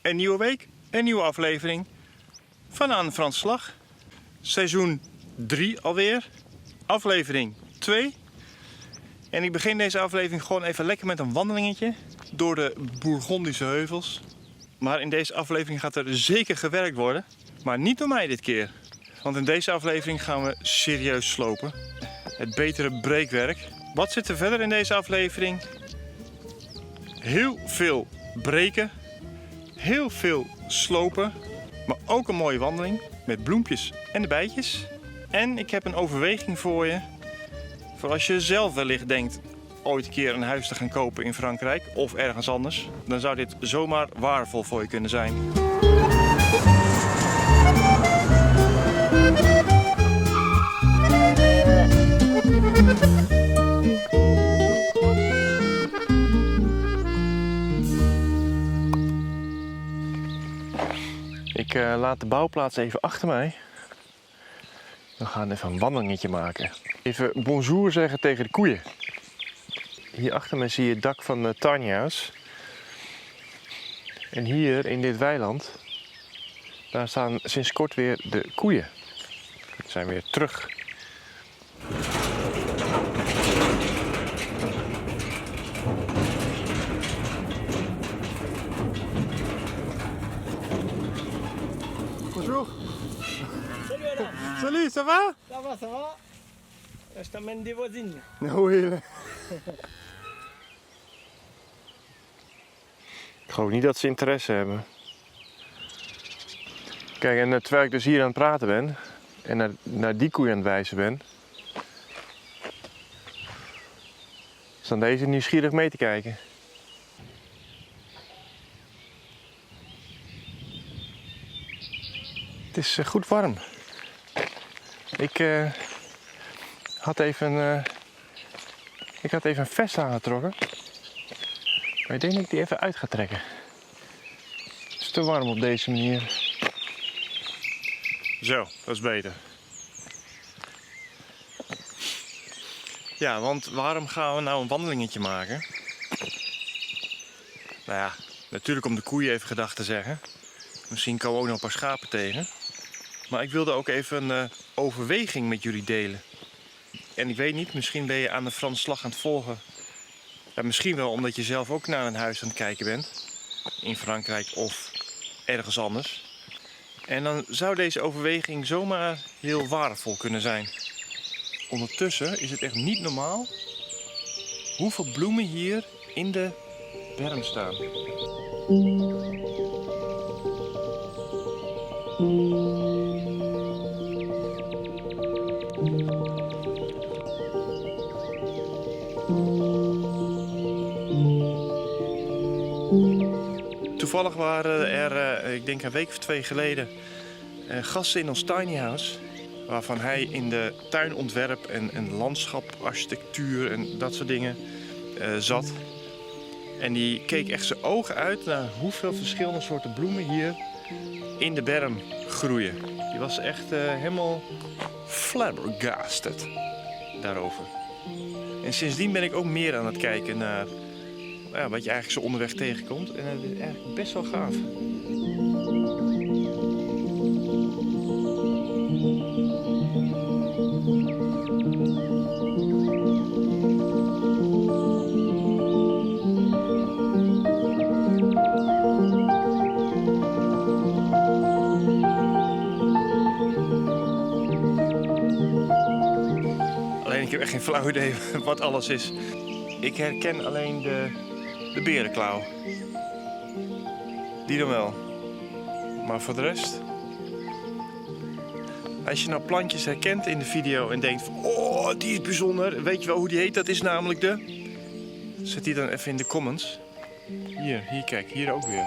Een nieuwe week, een nieuwe aflevering van Aan de Franse Slag. Seizoen 3 alweer, aflevering 2. En ik begin deze aflevering gewoon even lekker met een wandelingetje door de Bourgondische heuvels. Maar in deze aflevering gaat er zeker gewerkt worden, maar niet door mij dit keer. Want in deze aflevering gaan we serieus slopen. Het betere breekwerk. Wat zit er verder in deze aflevering? Heel veel breken. Heel veel slopen, maar ook een mooie wandeling met bloempjes en de bijtjes. En ik heb een overweging voor je. Voor als je zelf wellicht denkt ooit een keer een huis te gaan kopen in Frankrijk of ergens anders. Dan zou dit zomaar waardevol voor je kunnen zijn. Ik laat de bouwplaats even achter mij. We gaan even een wandelingetje maken. Even bonjour zeggen tegen de koeien. Hier achter me zie je het dak van het tiny house. En hier in dit weiland, daar staan sinds kort weer de koeien. Ze zijn weer terug. Bonjour. Salut Adam. Salut, ça va? Ça va, ça va? Je t'amène des voisines. Oui. Ik geloof niet dat ze interesse hebben. Kijk, en terwijl ik dus hier aan het praten ben en naar die koeien aan het wijzen ben, staan deze nieuwsgierig mee te kijken. Het is goed warm. Ik had even een vest aangetrokken. Maar ik denk dat ik die even uit ga trekken. Het is te warm op deze manier. Zo, dat is beter. Ja, want waarom gaan we nou een wandelingetje maken? Nou ja, natuurlijk om de koeien even gedag te zeggen. Misschien komen we ook nog een paar schapen tegen. Maar ik wilde ook even een overweging met jullie delen. En ik weet niet, misschien ben je aan de Franse Slag aan het volgen. Ja, misschien wel omdat je zelf ook naar een huis aan het kijken bent. In Frankrijk of ergens anders. En dan zou deze overweging zomaar heel waardevol kunnen zijn. Ondertussen is het echt niet normaal hoeveel bloemen hier in de berm staan. Toevallig waren er, ik denk een week of 2 geleden, gasten in ons tiny house. Waarvan hij in de tuinontwerp en landschaparchitectuur en dat soort dingen zat. En die keek echt zijn ogen uit naar hoeveel verschillende soorten bloemen hier in de berm groeien. Die was echt helemaal flabbergasted daarover. En sindsdien ben ik ook meer aan het kijken naar wat je eigenlijk zo onderweg tegenkomt. En het is eigenlijk best wel gaaf. Alleen ik heb echt geen flauw idee wat alles is. Ik herken alleen de berenklauw. Die dan wel. Maar voor de rest. Als je nou plantjes herkent in de video en denkt van, oh, die is bijzonder. Weet je wel hoe die heet? Dat is namelijk de... Zet die dan even in de comments. Hier kijk, hier ook weer.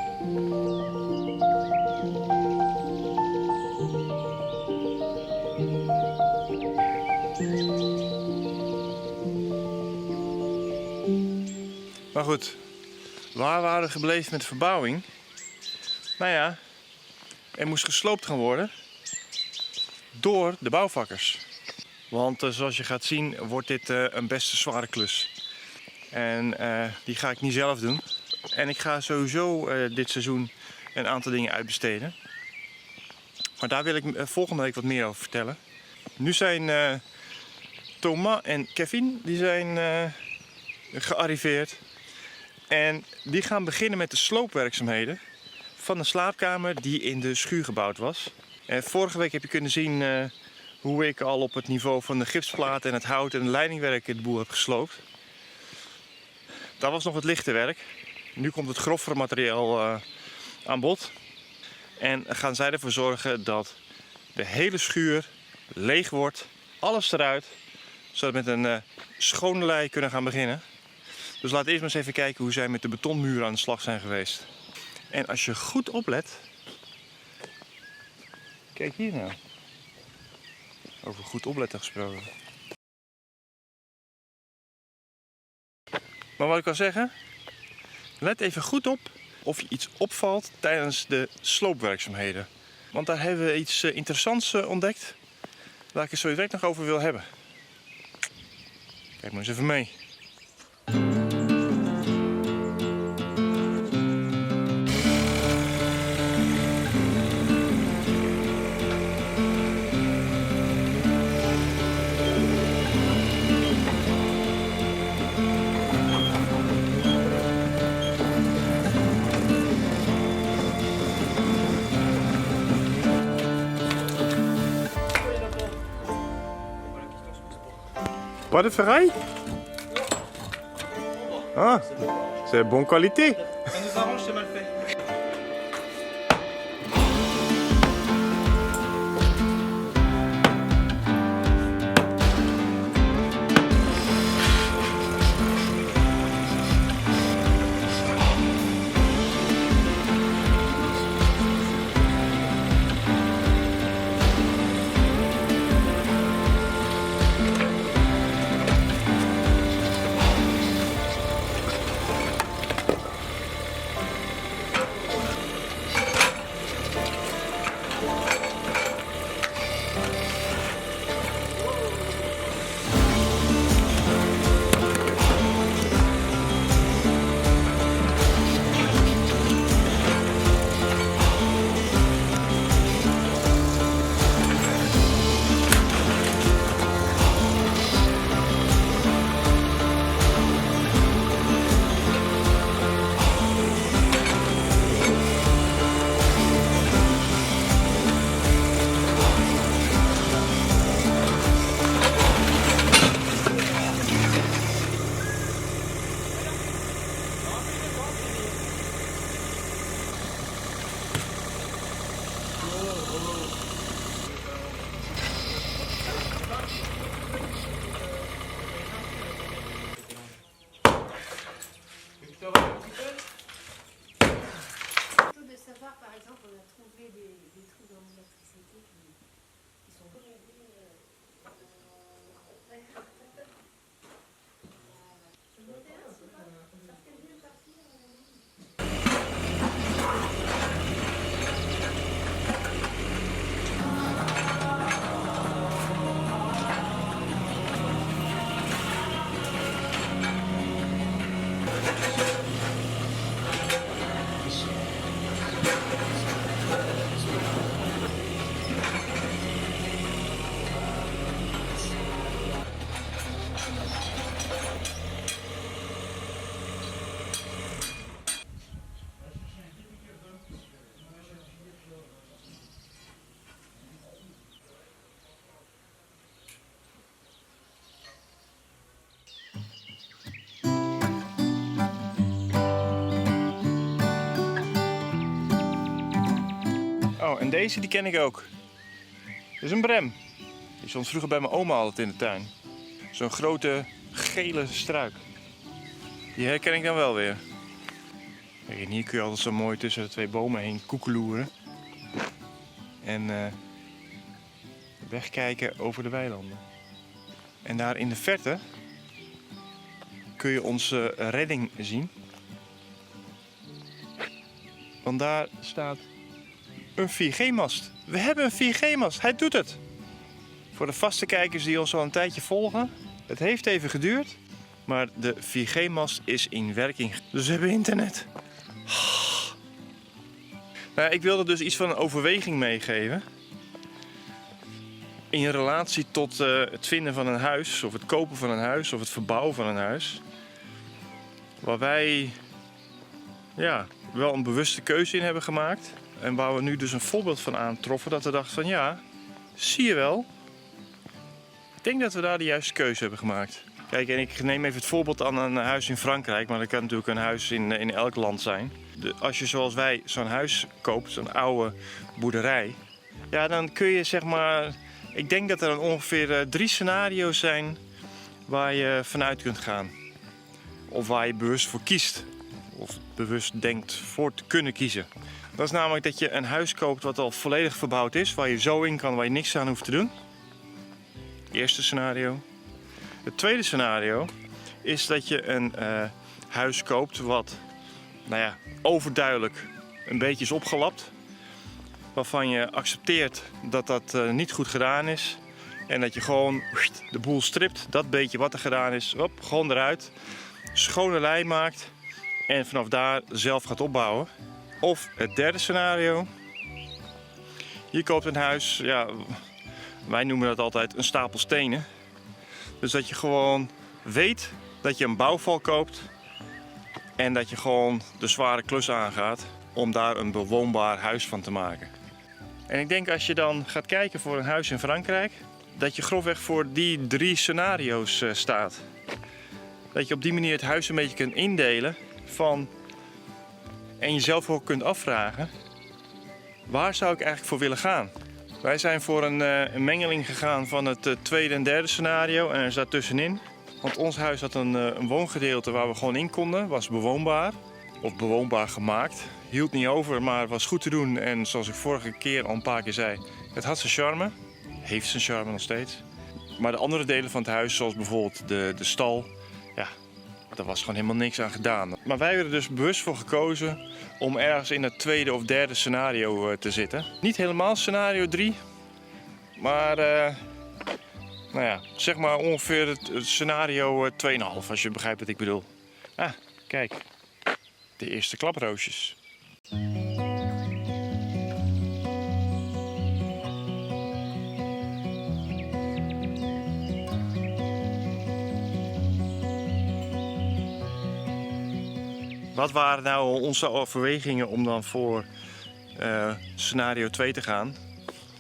Maar goed, waar waren we gebleven met verbouwing? Nou ja, er moest gesloopt gaan worden door de bouwvakkers. Want zoals je gaat zien wordt dit een best zware klus. En die ga ik niet zelf doen. En ik ga sowieso dit seizoen een aantal dingen uitbesteden. Maar daar wil ik volgende week wat meer over vertellen. Nu zijn Thomas en Kevin die zijn gearriveerd. En die gaan beginnen met de sloopwerkzaamheden van de slaapkamer die in de schuur gebouwd was. Vorige week heb je kunnen zien hoe ik al op het niveau van de gipsplaten en het hout en de leidingwerk de boel heb gesloopt. Dat was nog het lichte werk. Nu komt het grovere materiaal aan bod. En gaan zij ervoor zorgen dat de hele schuur leeg wordt. Alles eruit. Zodat we met een schone lei kunnen gaan beginnen. Dus laten we eerst maar eens even kijken hoe zij met de betonmuren aan de slag zijn geweest. En als je goed oplet. Kijk hier nou. Over goed opletten gesproken. Maar wat ik wil zeggen. Let even goed op of je iets opvalt tijdens de sloopwerkzaamheden. Want daar hebben we iets interessants ontdekt. Waar ik het zo direct nog over wil hebben. Kijk maar eens even mee. Pas de ferraille? Ah, c'est bonne qualité. Ça nous arrange, c'est mal fait. De savoir, par exemple, on a trouvé des trous dans l'électricité qui sont Oh, en deze die ken ik ook. Dit is een brem. Die stond vroeger bij mijn oma altijd in de tuin. Zo'n grote gele struik. Die herken ik dan wel weer. Kijk, en hier kun je altijd zo mooi tussen de twee bomen heen koekeloeren. En wegkijken over de weilanden. En daar in de verte kun je onze redding zien. Want daar staat een 4G-mast. We hebben een 4G-mast. Hij doet het. Voor de vaste kijkers die ons al een tijdje volgen. Het heeft even geduurd. Maar de 4G-mast is in werking. Dus we hebben internet. Nou, ik wilde dus iets van een overweging meegeven. In relatie tot het vinden van een huis, of het kopen van een huis, of het verbouwen van een huis. Waar wij wel een bewuste keuze in hebben gemaakt. En waar we nu dus een voorbeeld van aantroffen. Dat we dachten van ja, zie je wel. Ik denk dat we daar de juiste keuze hebben gemaakt. Kijk, en ik neem even het voorbeeld aan een huis in Frankrijk. Maar dat kan natuurlijk een huis in elk land zijn. Als je zoals wij zo'n huis koopt, zo'n oude boerderij. Ja, dan kun je zeg maar... Ik denk dat er ongeveer 3 scenario's zijn waar je vanuit kunt gaan. Of waar je bewust voor kiest. Of bewust denkt voor te kunnen kiezen. Dat is namelijk dat je een huis koopt wat al volledig verbouwd is. Waar je zo in kan, waar je niks aan hoeft te doen. Eerste scenario. Het tweede scenario is dat je een huis koopt wat overduidelijk een beetje is opgelapt. Waarvan je accepteert dat dat niet goed gedaan is. En dat je gewoon de boel stript. Dat beetje wat er gedaan is, gewoon eruit. Schone lei maakt. En vanaf daar zelf gaat opbouwen. Of het derde scenario. Je koopt een huis, wij noemen dat altijd een stapel stenen. Dus dat je gewoon weet dat je een bouwval koopt. En dat je gewoon de zware klus aangaat om daar een bewoonbaar huis van te maken. En ik denk als je dan gaat kijken voor een huis in Frankrijk, dat je grofweg voor die 3 scenario's staat. Dat je op die manier het huis een beetje kunt indelen en jezelf ook kunt afvragen, waar zou ik eigenlijk voor willen gaan? Wij zijn voor een mengeling gegaan van het tweede en derde scenario en er zat tussenin. Want ons huis had een woongedeelte waar we gewoon in konden, was bewoonbaar. Of bewoonbaar gemaakt. Hield niet over, maar was goed te doen. En zoals ik vorige keer al een paar keer zei, het had zijn charme. Heeft zijn charme nog steeds. Maar de andere delen van het huis, zoals bijvoorbeeld de stal, daar was gewoon helemaal niks aan gedaan. Maar wij hebben er dus bewust voor gekozen om ergens in het tweede of derde scenario te zitten. Niet helemaal scenario 3, maar zeg maar ongeveer het scenario 2,5, als je begrijpt wat ik bedoel. Ah, kijk, de eerste klaproosjes. Wat waren nou onze overwegingen om dan voor scenario 2 te gaan?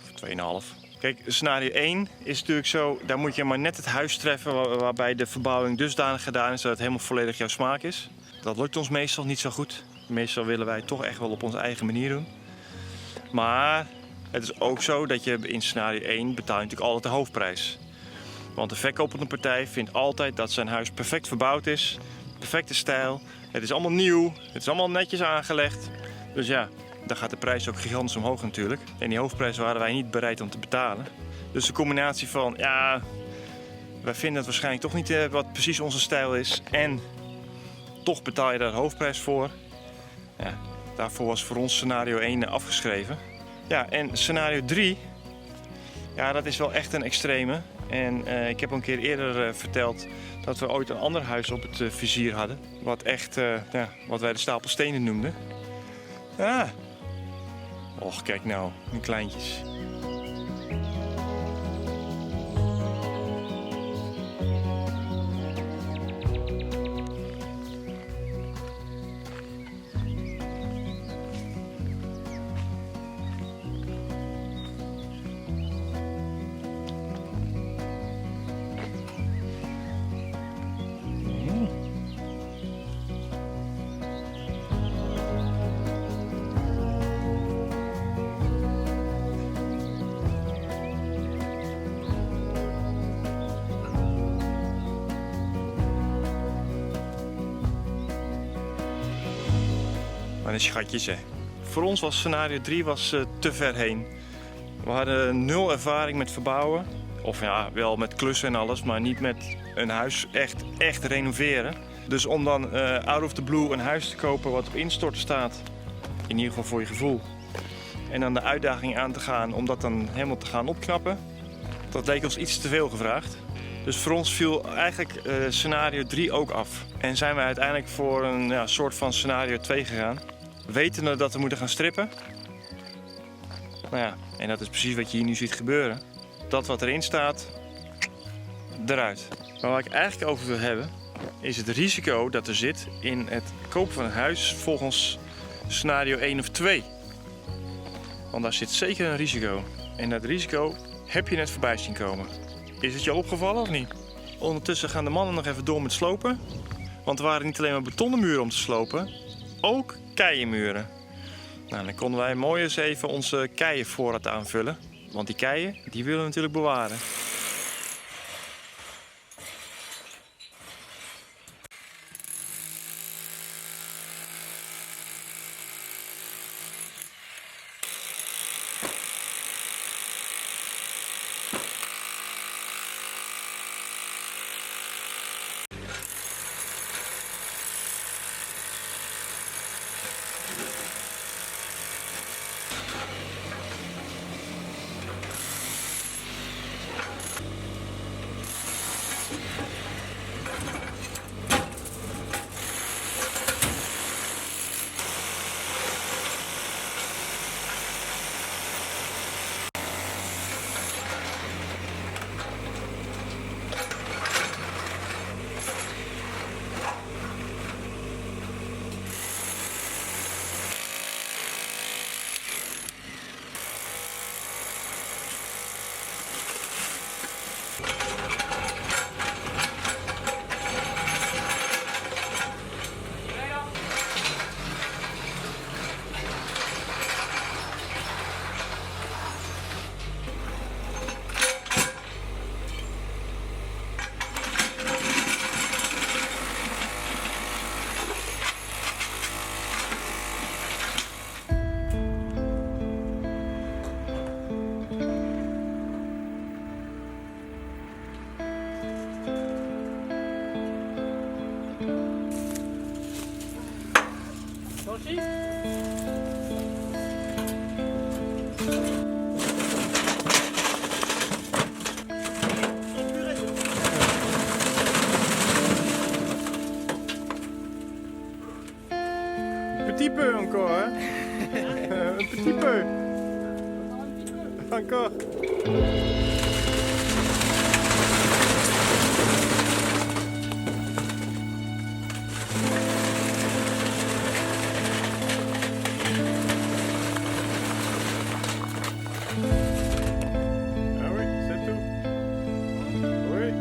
Of 2,5. Kijk, scenario 1 is natuurlijk zo, daar moet je maar net het huis treffen waarbij de verbouwing dusdanig gedaan is dat het helemaal volledig jouw smaak is. Dat lukt ons meestal niet zo goed. Meestal willen wij het toch echt wel op onze eigen manier doen. Maar het is ook zo dat je in scenario 1 betaalt natuurlijk altijd de hoofdprijs. Want de verkopende partij vindt altijd dat zijn huis perfect verbouwd is, perfecte stijl. Het is allemaal nieuw, het is allemaal netjes aangelegd. Dus ja, dan gaat de prijs ook gigantisch omhoog natuurlijk. En die hoofdprijs waren wij niet bereid om te betalen. Dus de combinatie van, wij vinden het waarschijnlijk toch niet wat precies onze stijl is. En toch betaal je daar de hoofdprijs voor. Ja, daarvoor was voor ons scenario 1 afgeschreven. Ja, en scenario 3, dat is wel echt een extreme. En ik heb al een keer eerder verteld dat we ooit een ander huis op het vizier hadden. Wat echt, wat wij de stapel stenen noemden. Och, kijk nou, die kleintjes. Maar een schatjes, hè. Voor ons was scenario 3 te ver heen. We hadden 0 ervaring met verbouwen. Of wel met klussen en alles, maar niet met een huis echt renoveren. Dus om dan out of the blue een huis te kopen wat op instorten staat, in ieder geval voor je gevoel, en dan de uitdaging aan te gaan om dat dan helemaal te gaan opknappen, dat leek ons iets te veel gevraagd. Dus voor ons viel eigenlijk scenario 3 ook af. En zijn we uiteindelijk voor een soort van scenario 2 gegaan. Wetende dat we moeten gaan strippen. Nou ja, en dat is precies wat je hier nu ziet gebeuren. Dat wat erin staat, eruit. Maar waar ik eigenlijk over wil hebben, is het risico dat er zit in het kopen van een huis volgens scenario 1 of 2. Want daar zit zeker een risico. En dat risico heb je net voorbij zien komen. Is het je al opgevallen of niet? Ondertussen gaan de mannen nog even door met slopen. Want er waren niet alleen maar betonnen muren om te slopen, ook keienmuren. Nou, dan konden wij mooi eens even onze keienvoorraad aanvullen. Want die keien, die willen we natuurlijk bewaren. Petit peu encore, hein? Un petit peu. Encore. Ah oui, c'est tout. Oui.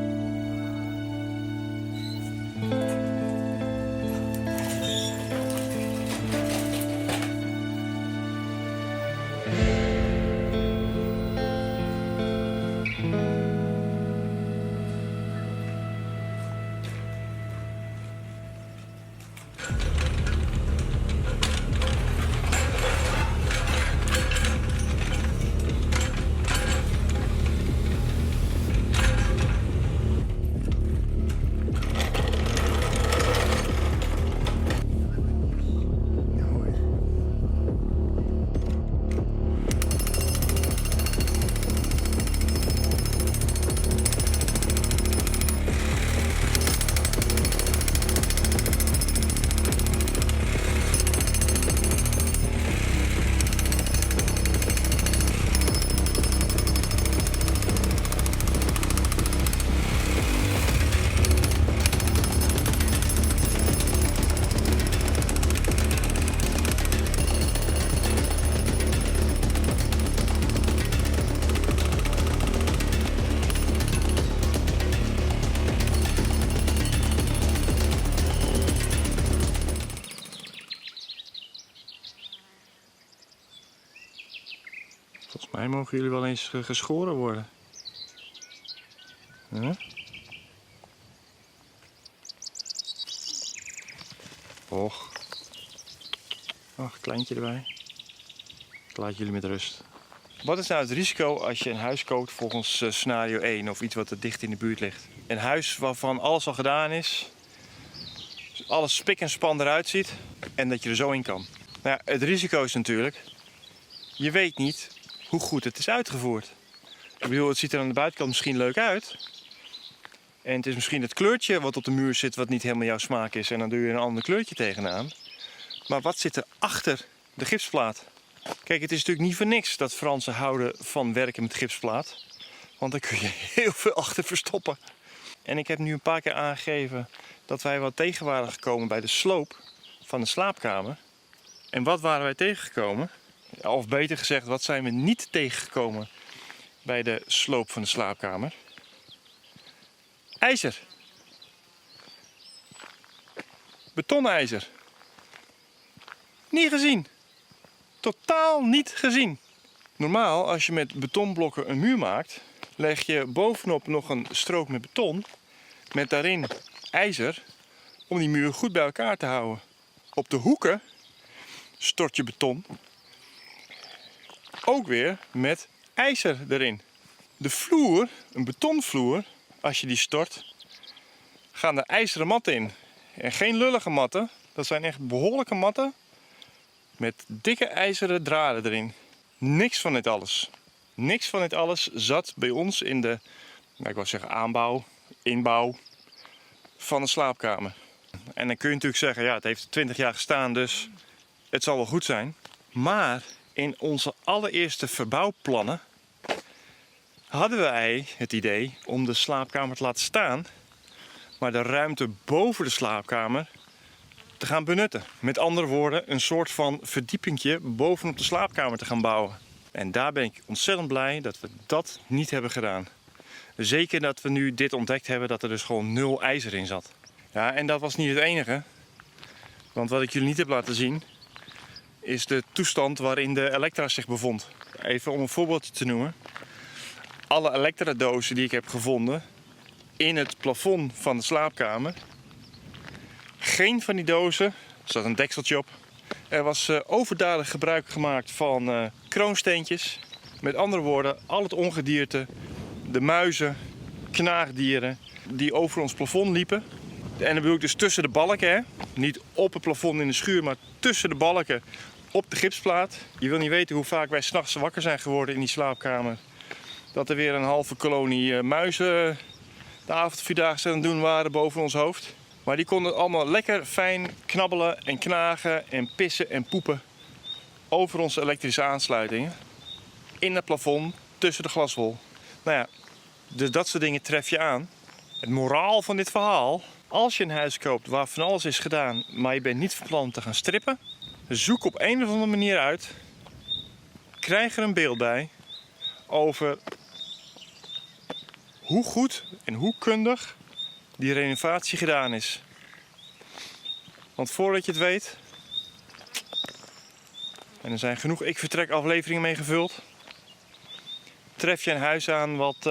Volgens mij mogen jullie wel eens geschoren worden. Huh? Och. Ach, kleintje erbij. Ik laat jullie met rust. Wat is nou het risico als je een huis koopt volgens scenario 1 of iets wat er dicht in de buurt ligt? Een huis waarvan alles al gedaan is, alles spik en span eruit ziet en dat je er zo in kan. Nou ja, het risico is natuurlijk, je weet niet hoe goed het is uitgevoerd. Ik bedoel, het ziet er aan de buitenkant misschien leuk uit. En het is misschien het kleurtje wat op de muur zit wat niet helemaal jouw smaak is. En dan doe je een ander kleurtje tegenaan. Maar wat zit er achter de gipsplaat? Kijk, het is natuurlijk niet voor niks dat Fransen houden van werken met gipsplaat. Want daar kun je heel veel achter verstoppen. En ik heb nu een paar keer aangegeven dat wij wat tegen waren gekomen bij de sloop van de slaapkamer. En wat waren wij tegengekomen? Of beter gezegd, wat zijn we niet tegengekomen bij de sloop van de slaapkamer? IJzer. Betonijzer. Niet gezien. Totaal niet gezien. Normaal, als je met betonblokken een muur maakt, leg je bovenop nog een strook met beton, met daarin ijzer, om die muur goed bij elkaar te houden. Op de hoeken stort je beton, ook weer met ijzer erin. De vloer, een betonvloer, als je die stort, gaan er ijzeren matten in. En geen lullige matten, dat zijn echt behoorlijke matten met dikke ijzeren draden erin. Niks van dit alles. Niks van dit alles zat bij ons in de, ik wou zeggen aanbouw, inbouw van de slaapkamer. En dan kun je natuurlijk zeggen, ja, het heeft 20 jaar gestaan, dus het zal wel goed zijn. Maar in onze allereerste verbouwplannen hadden wij het idee om de slaapkamer te laten staan, maar de ruimte boven de slaapkamer te gaan benutten. Met andere woorden, een soort van verdiepingje bovenop de slaapkamer te gaan bouwen. En daar ben ik ontzettend blij dat we dat niet hebben gedaan. Zeker dat we nu dit ontdekt hebben, dat er dus gewoon 0 ijzer in zat. Ja, en dat was niet het enige. Want wat ik jullie niet heb laten zien, is de toestand waarin de elektra zich bevond. Even om een voorbeeldje te noemen. Alle elektradozen die ik heb gevonden in het plafond van de slaapkamer. Geen van die dozen, er zat een dekseltje op. Er was overdadig gebruik gemaakt van kroonsteentjes. Met andere woorden, al het ongedierte, de muizen, knaagdieren die over ons plafond liepen. En dan bedoel ik dus tussen de balken, hè? Niet op het plafond in de schuur, maar tussen de balken op de gipsplaat. Je wil niet weten hoe vaak wij 's nachts wakker zijn geworden in die slaapkamer. Dat er weer een halve kolonie muizen de avondvierdaagse aan het doen waren boven ons hoofd. Maar die konden allemaal lekker fijn knabbelen en knagen en pissen en poepen over onze elektrische aansluitingen. In het plafond, tussen de glaswol. Nou ja, dus dat soort dingen tref je aan. Het moraal van dit verhaal: als je een huis koopt waar van alles is gedaan, maar je bent niet van plan te gaan strippen, zoek op een of andere manier uit, krijg er een beeld bij over hoe goed en hoe kundig die renovatie gedaan is. Want voordat je het weet, en er zijn genoeg Ik Vertrek afleveringen mee gevuld, tref je een huis aan wat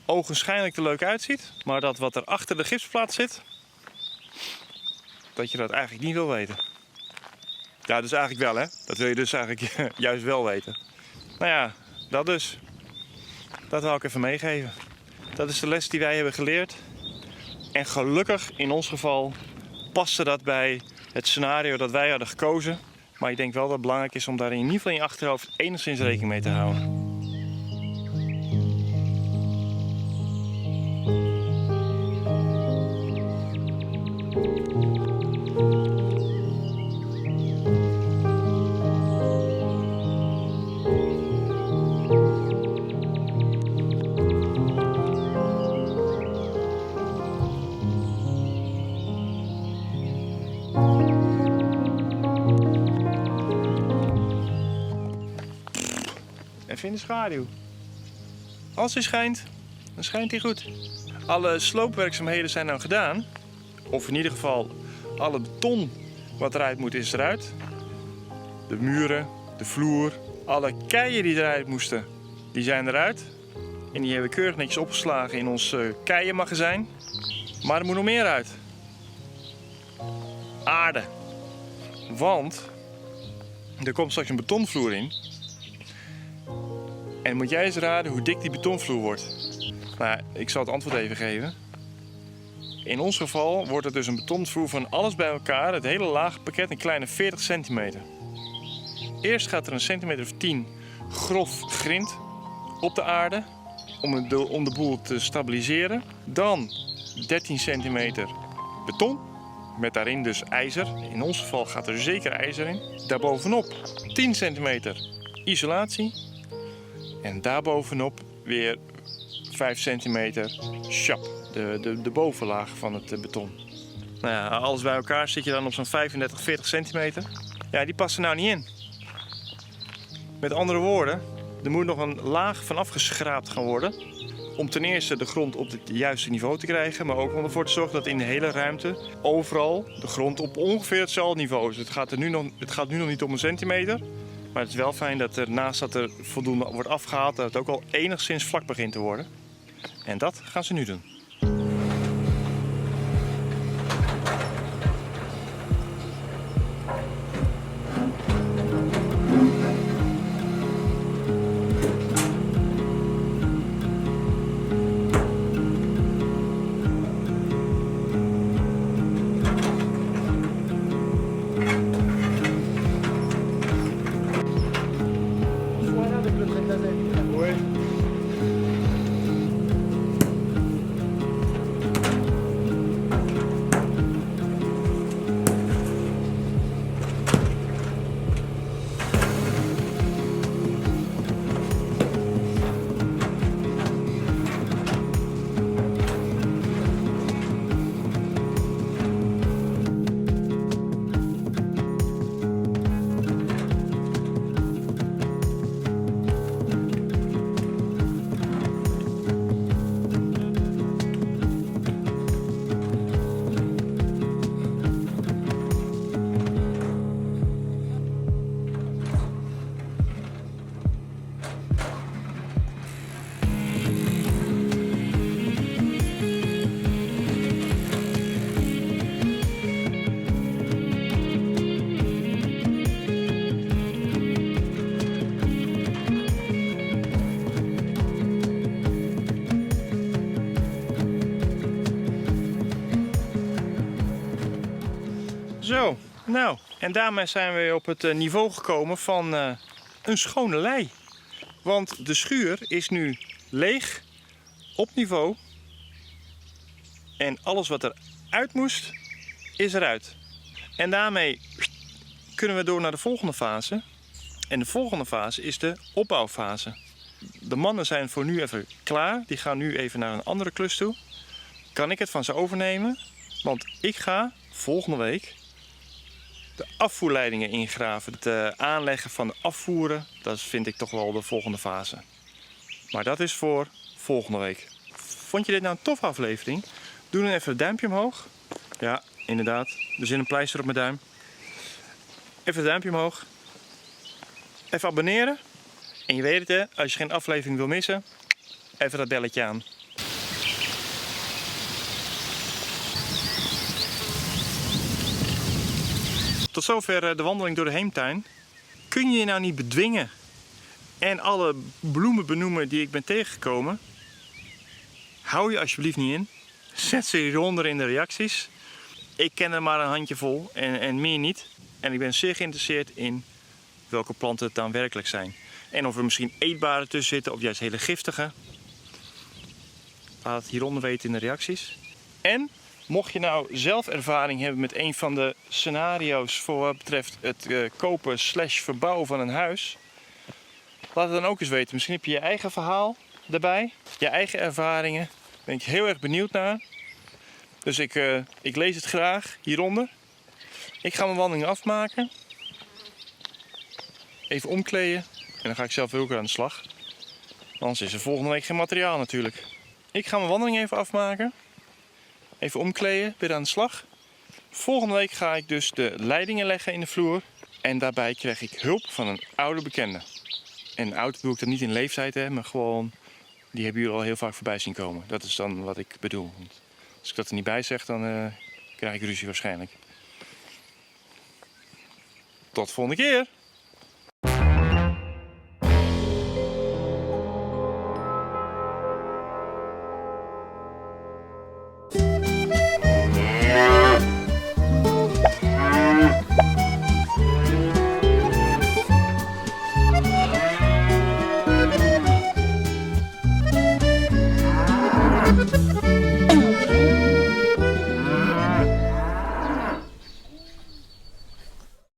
ogenschijnlijk er leuk uitziet, maar dat wat er achter de gipsplaat zit, dat je dat eigenlijk niet wil weten. Ja, dus eigenlijk wel, hè. Dat wil je dus eigenlijk juist wel weten. Nou ja, dat dus. Dat wil ik even meegeven. Dat is de les die wij hebben geleerd. En gelukkig, in ons geval, paste dat bij het scenario dat wij hadden gekozen. Maar ik denk wel dat het belangrijk is om daar in ieder geval in je achterhoofd enigszins rekening mee te houden. Even in de schaduw. Als hij schijnt, dan schijnt hij goed. Alle sloopwerkzaamheden zijn nou gedaan. Of in ieder geval, alle beton wat eruit moet, is eruit. De muren, de vloer, alle keien die eruit moesten, die zijn eruit. En die hebben we keurig netjes opgeslagen in ons keienmagazijn. Maar er moet nog meer uit. Aarde. Want er komt straks een betonvloer in. En moet jij eens raden hoe dik die betonvloer wordt? Nou, ik zal het antwoord even geven. In ons geval wordt het dus een betonvloer van alles bij elkaar, het hele lage pakket, een kleine 40 centimeter. Eerst gaat er een centimeter of 10 grof grind op de aarde om de boel te stabiliseren. Dan 13 centimeter beton. met daarin dus ijzer. In ons geval gaat er zeker ijzer in. Daarbovenop 10 centimeter isolatie. En daarbovenop weer 5 centimeter chap, de bovenlaag van het beton. Nou ja, alles bij elkaar zit je dan op zo'n 35, 40 centimeter. Ja, die passen nou niet in. Met andere woorden, er moet nog een laag van afgeschraapt gaan worden. Om ten eerste de grond op het juiste niveau te krijgen, maar ook om ervoor te zorgen dat in de hele ruimte overal de grond op ongeveer hetzelfde niveau is. Het gaat nu nog niet om een centimeter, maar het is wel fijn dat er naast dat er voldoende wordt afgehaald, dat het ook al enigszins vlak begint te worden. En dat gaan ze nu doen. Zo, nou, en daarmee zijn we op het niveau gekomen van een schone lei. Want de schuur is nu leeg, op niveau. En alles wat eruit moest, is eruit. En daarmee kunnen we door naar de volgende fase. En de volgende fase is de opbouwfase. De mannen zijn voor nu even klaar. Die gaan nu even naar een andere klus toe. Kan ik het van ze overnemen? Want ik ga volgende week de afvoerleidingen ingraven. Het aanleggen van de afvoeren, dat vind ik toch wel de volgende fase. Maar dat is voor volgende week. Vond je dit nou een toffe aflevering? Doe dan even een duimpje omhoog. Ja, inderdaad. Er zit een pleister op mijn duim. Even een duimpje omhoog. Even abonneren. En je weet het hè, als je geen aflevering wil missen, even dat belletje aan. Tot zover de wandeling door de heemtuin. Kun je je nou niet bedwingen en alle bloemen benoemen die ik ben tegengekomen? Hou je alsjeblieft niet in. Zet ze hieronder in de reacties. Ik ken er maar een handjevol en meer niet. En ik ben zeer geïnteresseerd in welke planten het daadwerkelijk zijn. En of er misschien eetbare tussen zitten of juist hele giftige. Laat het hieronder weten in de reacties. En mocht je nou zelf ervaring hebben met een van de scenario's voor wat betreft het kopen / verbouwen van een huis. Laat het dan ook eens weten. Misschien heb je je eigen verhaal erbij. Je eigen ervaringen. Daar ben ik heel erg benieuwd naar. Dus ik lees het graag hieronder. Ik ga mijn wandeling afmaken. Even omkleden. En dan ga ik zelf ook weer aan de slag. Anders is er volgende week geen materiaal natuurlijk. Ik ga mijn wandeling even afmaken. Even omkleden, weer aan de slag. Volgende week ga ik dus de leidingen leggen in de vloer. En daarbij krijg ik hulp van een oude bekende. En oud bedoel ik dan niet in leeftijd, hè, maar gewoon, die hebben jullie al heel vaak voorbij zien komen. Dat is dan wat ik bedoel. Want als ik dat er niet bij zeg, dan krijg ik ruzie waarschijnlijk. Tot de volgende keer!